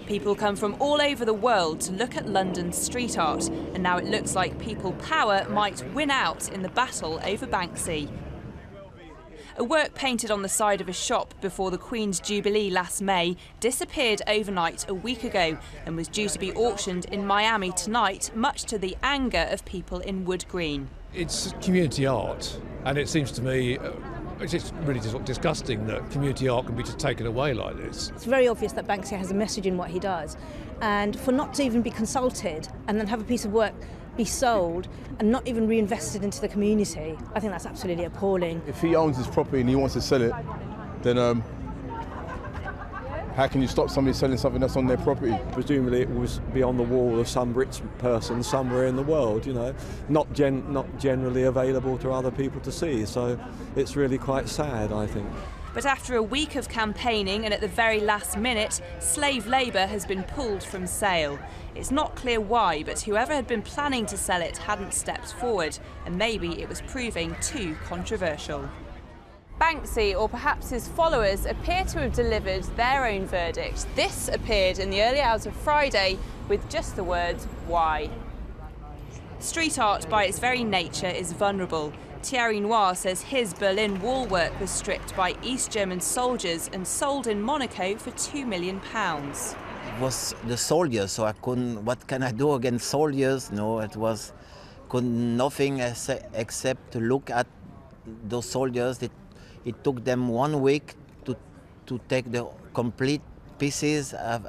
People come from all over the world to look at London's street art, and now it looks like people power might win out in the battle over Banksy. A work painted on the side of a shop before the Queen's Jubilee last May disappeared overnight a week ago and was due to be auctioned in Miami tonight, much to the anger of people in Wood Green. It's community art, and it seems to me it's just really disgusting that community art can be just taken away like this. It's very obvious that Banksy has a message in what he does, and for not to even be consulted and then have a piece of work be sold and not even reinvested into the community, I think that's absolutely appalling. If he owns his property and he wants to sell it, then how can you stop somebody selling something that's on their property? Presumably it was be on the wall of some rich person somewhere in the world, you know, not generally available to other people to see, so it's really quite sad, I think. But after a week of campaigning and at the very last minute, slave labour has been pulled from sale. It's not clear why, but whoever had been planning to sell it hadn't stepped forward, and maybe it was proving too controversial. Banksy, or perhaps his followers, appear to have delivered their own verdict. This appeared in the early hours of Friday with just the words, "Why?" Street art, by its very nature, is vulnerable. Thierry Noir says his Berlin wall work was stripped by East German soldiers and sold in Monaco for £2 million. It was the soldiers, so I couldn't. What can I do against soldiers? No, it was nothing except to look at those soldiers. It took them 1 week to take the complete pieces of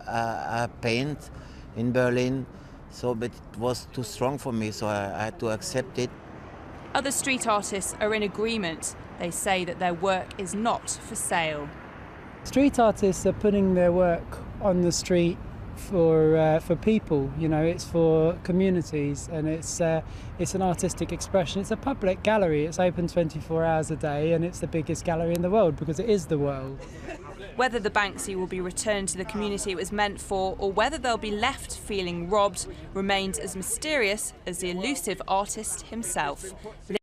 paint in Berlin. So, but it was too strong for me, so I had to accept it. Other street artists are in agreement. They say that their work is not for sale. Street artists are putting their work on the street for people. You know, it's for communities, and it's an artistic expression. It's a public gallery. It's open 24 hours a day, and it's the biggest gallery in the world because it is the world. Whether the Banksy will be returned to the community it was meant for, or whether they'll be left feeling robbed, remains as mysterious as the elusive artist himself.